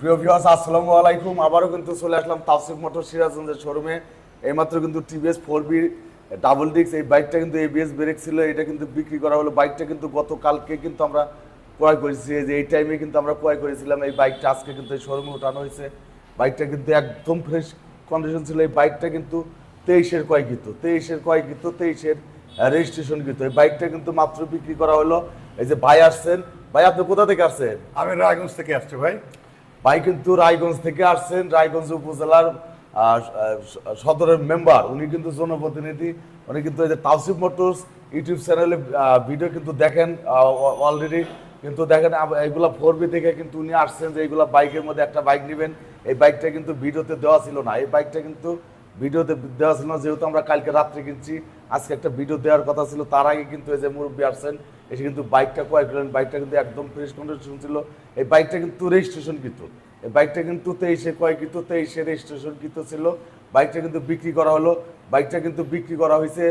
প্রিয় ভিউয়ার্স, আসসালামু আলাইকুম। আবারও কিন্তু চলে আসলাম তাওসিফ মোটর সিরাজগঞ্জের শোরুমে। এইমাত্র কিন্তু টিভিএস 4বি ডাবল ডিস্ক এই বাইকটা কিন্তু এবিএস ব্রেক ছিল, এটা কিন্তু বিক্রি করা হলো। বাইকটা কিন্তু গতকালকে কিন্তু আমরা ক্রয় করেছি, যে এই টাইমে কিন্তু আমরা ক্রয় করেছিলাম এই বাইকটা। আজকে কিন্তু এই শোরুমে ওঠানো হয়েছে। বাইকটা কিন্তু একদম ফ্রেশ কন্ডিশন ছিল। এই বাইকটা কিন্তু 23-এর ক্রয়কৃত, 23-এর রেজিস্ট্রেশন কৃত। এই বাইকটা কিন্তু মাত্র বিক্রি করা হলো। এই যে ভাই আসছেন, ভাই আপনি কোথা থেকে আসছেন? আমি রায়গঞ্জ থেকে আসছি ভাই। ভাই কিন্তু রায়গঞ্জ থেকে আসছেন, রায়গঞ্জ উপজেলার সদরের মেম্বার, উনি কিন্তু জনপ্রতিনিধি। উনি কিন্তু এই যে তাওসিফ মোটরস ইউটিউব চ্যানেলে ভিডিও কিন্তু দেখেন অলরেডি, কিন্তু দেখেন এইগুলা 4বি থেকে কিন্তু উনি আসছেন যে এইগুলা বাইকের মধ্যে একটা বাইক নেবেন। এই বাইকটা কিন্তু ভিডিওতে দেওয়া ছিল না, এই বাইকটা কিন্তু ভিডিওতে দেওয়া ছিল না, যেহেতু আমরা কালকে রাত্রে কিনছি, আজকে একটা ভিডিও দেওয়ার কথা ছিল। তার আগে কিন্তু এই যে মুরব্বী আসছেন, এসে কিন্তু বাইকটা ক্রয় করলেন। বাইকটা কিন্তু একদম ফ্রেশ কন্ডিশন ছিল। এই বাইকটা কিন্তু রেজিস্ট্রেশন কৃত, এই বাইকটা কিন্তু 23-এ ক্রয়কৃত, 23-এ রেজিস্ট্রেশন কৃত ছিল। বাইকটা কিন্তু বিক্রি করা হলো। বাইকটা কিন্তু বিক্রি করা হয়েছে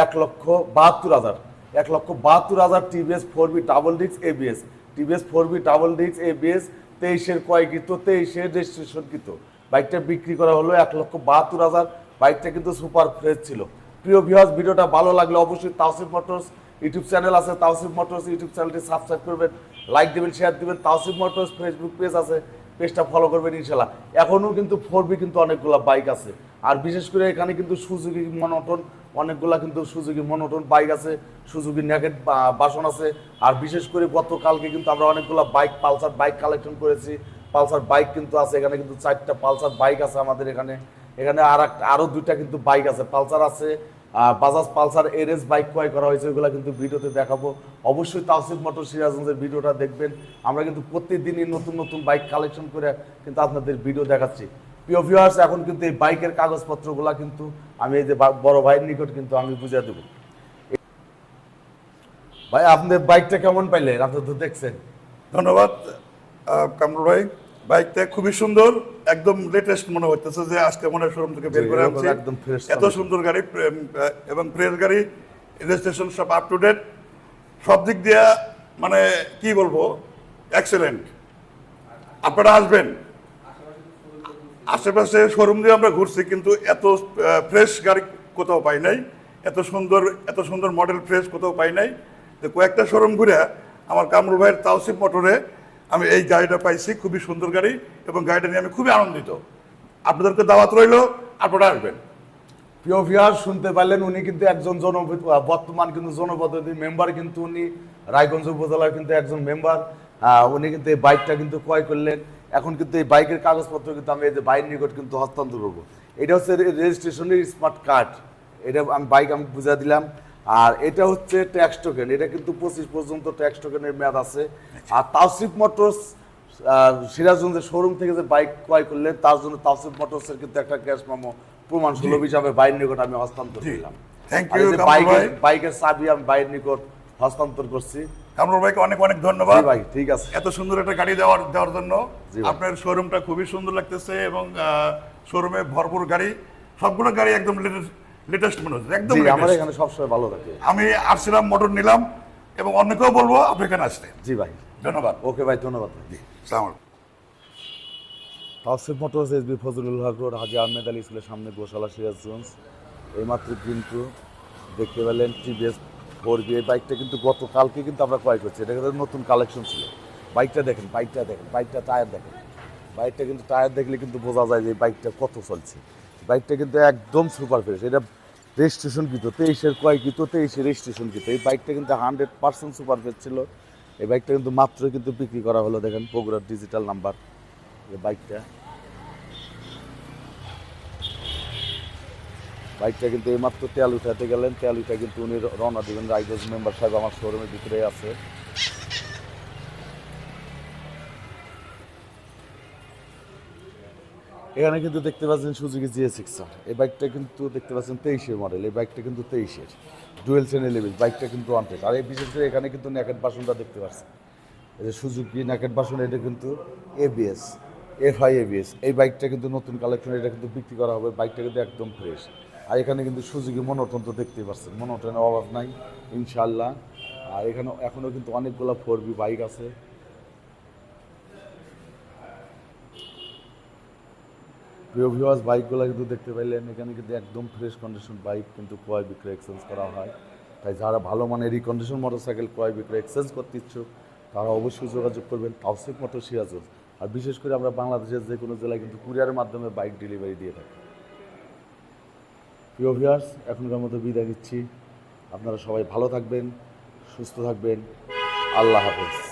1,72,000, 1,72,000 টিভিএস 4বি ডাবল ডিস্ক এবিএস, টিভিএস 4বি ডাবল ডিস্ক এবিএস 23-এর ক্রয়কৃত, 23-এর রেজিস্ট্রেশন কৃত। বাইকটা বিক্রি করা হলো 1,72,000। বাইকটা কিন্তু সুপার ফ্রেশ ছিল। প্রিয় ভিউয়ার্স, ভিডিওটা ভালো লাগলে অবশ্যই তাওসিফ মোটরস ইউটিউব চ্যানেল আছে, তাওসিফ মোটরস ইউটিউব চ্যানেলটি সাবস্ক্রাইব করবেন, লাইক দেবেন, শেয়ার দেবেন। তাওসিফ মোটরস ফেসবুক পেজ আছে, পেজটা ফলো করবেন ইনশাল্লাহ। এখনও কিন্তু 4বি কিন্তু অনেকগুলো বাইক আছে, আর বিশেষ করে এখানে কিন্তু সুজুকি মনোটন, অনেকগুলা কিন্তু সুজুকি মনোটন বাইক আছে, সুজুকি নেকেট বাসন আছে। আর বিশেষ করে গতকালকে কিন্তু আমরা অনেকগুলো বাইক, পালসার বাইক কালেকশন করেছি। পালসার বাইক কিন্তু আছে এখানে, কিন্তু 4টা পালসার বাইক আছে আমাদের এখানে। এখানে আরও 2টা কিন্তু বাইক আছে, পালসার আছে, বাজাজ পালসার এরএস বাইক ক্রয় করা হয়েছে, ওগুলো কিন্তু ভিডিওতে দেখাবো। অবশ্যই তাওসিফ মোটর সিরাজগঞ্জের ভিডিওটা দেখবেন। আমরা কিন্তু প্রত্যেকদিনই নতুন নতুন বাইক কালেকশন করে কিন্তু আপনাদের ভিডিও দেখাচ্ছি। প্রিয় ভিউয়ার্স, এখন কিন্তু এই বাইকের কাগজপত্রগুলো কিন্তু আমি এই যে বড় ভাইয়ের নিকট কিন্তু আমি বুঝিয়ে দেবো। ভাই, আপনাদের বাইকটা কেমন পাইলেন? আপনি তো দেখছেন। ধন্যবাদ কামরুল ভাই। বাইকটা খুবই সুন্দর, একদম লেটেস্ট মনে হচ্ছে যে আজকে মনে শোরুম থেকে বের করে আনছি। একদম ফ্রেশ, এত সুন্দর গাড়ি এবং ফ্রেশ গাড়ি, রেজিস্ট্রেশন সব আপ টু ডেট, সব দিক দিয়ে মানে কি বলবো, এক্সেলেন্ট। আপনারা আসবেন, আশেপাশে শোরুম দিয়ে আমরা ঘুরছি, কিন্তু এত ফ্রেশ গাড়ি কোথাও পাই নাই, এত সুন্দর মডেল ফ্রেশ কোথাও পাই নাই। তো কয়েকটা শোরুম ঘুরে আমার কামরুল ভাইয়ের তাওসিফ মোটরে আমি এই গাড়িটা পাইছি, খুবই সুন্দর গাড়ি, এবং গাড়িটা নিয়ে আমি খুবই আনন্দিত। আপনাদেরকে দাওয়াত রইল, আপনারা আসবেন। প্রিয় ভিউয়ার, শুনতে পারলেন, উনি কিন্তু একজন বর্তমান কিন্তু জনপ্রতিনিধি মেম্বার, কিন্তু উনি রায়গঞ্জ উপজেলার কিন্তু একজন মেম্বার। উনি কিন্তু এই বাইকটা কিন্তু ক্রয় করলেন। এখন কিন্তু এই বাইকের কাগজপত্র কিন্তু আমি এই যে বাইরের নিকট কিন্তু হস্তান্তর করবো। এটা হচ্ছে রেজিস্ট্রেশনের স্মার্ট কার্ড, এটা আমি বুঝা দিলাম। আর এটা হচ্ছে ট্যাক্স টোকেন, এটা কিন্তু 25 পর্যন্ত ট্যাক্স টোকেনের মেয়াদ আছে। আর তাওসিফ মোটরস সিরাজগঞ্জের শোরুম থেকে যে বাইক ক্রয় করলেন, তার জন্য তাওসিফ মোটরসের কিন্তু একটা ক্যাশ মেমো প্রমাণ সুলভ হিসাবে বাইরের নিকট আমি হস্তান্তর করলাম। থ্যাংক ইউ বাইকের চাবি আমি বাইরের নিকট হস্তান্তর করছি। কামরুল ভাইকে অনেক অনেক ধন্যবাদ ভাই, ঠিক আছে, এত সুন্দর একটা গাড়ি দেওয়ার জন্য। আপনার শোরুমটা খুবই সুন্দর লাগতেছে, এবং শোরুমে ভরপুর গাড়ি, সবগুলো গাড়ি একদম লেটেস্ট মনে হচ্ছে, একদম আমার এখানে সবসময় ভালো থাকে। আমি আসছিলাম, মোটর নিলাম, এবং অন্যকেও বলবো আপনি এখানে আসতে। জি ভাই, ধন্যবাদ। ওকে ভাই, ধন্যবাদ। জি, আসসালামু আলাইকুম। তাওসিফ মোটরস এসবি ফজলুল হক রোড, হাজী আহমেদ আলী স্কুলের সামনে, গোশালা, সিরাজগঞ্জ। এইমাত্র কিন্তু দেখতে পেলেন টিভিএস 4বি। এই বাইকটা কিন্তু গতকালকে কিন্তু আমরা ক্রয় করছি, এটা কিন্তু নতুন কালেকশন ছিল। বাইকটা দেখেন, বাইকটা টায়ার দেখেন। বাইকটা কিন্তু টায়ার দেখলে কিন্তু বোঝা যায় যে বাইকটা কত চলছে। বাইকটা কিন্তু একদম সুপার ফ্রেশ। এটা রেজিস্ট্রেশন কৃত, 23-এর ক্রয়কৃত, 23-এর রেজিস্ট্রেশন কৃত। এই বাইকটা কিন্তু 100% সুপার ফ্রেশ ছিল। এই বাইকটা কিন্তু মাত্র কিন্তু বিক্রি করা হলো। দেখেন বগুড়ার ডিজিটাল নাম্বার এই বাইকটা কিন্তু এইমাত্র তেল উঠাতে গেলেন, তেল উঠে কিন্তু উনি রওনা দেবেন। রাইগঞ্জ মেম্বার সাহেব আমার শোরুমের ভিতরে আছে। এখানে কিন্তু দেখতে পাচ্ছেন সুজুকি GSX-R। এই বাইকটা কিন্তু দেখতে পাচ্ছেন 23-এর মডেল। এই বাইকটা কিন্তু 23-এর ডুয়েল চ্যানেল এবিএস, বাইকটা কিন্তু ওয়ান্টেড। আর এই বিশেষ করে এখানে কিন্তু নেকেট বাসনটা দেখতে পাচ্ছেন, এই যে সুজুকি নেকেট বাসন, এটা কিন্তু এবিএস, FI ABS। এই বাইকটা কিন্তু নতুন কালেকশন, এটা কিন্তু বিক্রি করা হবে। বাইকটা কিন্তু একদম ফ্রেশ। আর এখানে কিন্তু সুজুকি মনোটন তো দেখতেই পাচ্ছেন, মনোটনের অভাব নাই ইনশাল্লাহ। আর এখানে এখনও কিন্তু অনেকগুলো 4বি বাইক আছে। প্রিয় ভিউয়ার্স, বাইকগুলো কিন্তু দেখতে পাইলেন, এখানে কিন্তু একদম ফ্রেশ কন্ডিশন বাইক কিন্তু ক্রয় বিক্রয় এক্সচেঞ্জ করা হয়। তাই যারা ভালো মানের রিকন্ডিশন মোটরসাইকেল ক্রয় বিক্রয় এক্সচেঞ্জ করতে ইচ্ছুক তারা অবশ্যই যোগাযোগ করবেন তাওসিফ মোটর সিরাজগঞ্জ। আর বিশেষ করে আমরা বাংলাদেশের যে কোনো জেলায় কিন্তু কুরিয়ারের মাধ্যমে বাইক ডেলিভারি দিয়ে থাকি। প্রিয় ভিউয়ার্স, এখনকার মতো বিদায় নিচ্ছি। আপনারা সবাই ভালো থাকবেন, সুস্থ থাকবেন। আল্লাহ হাফেজ।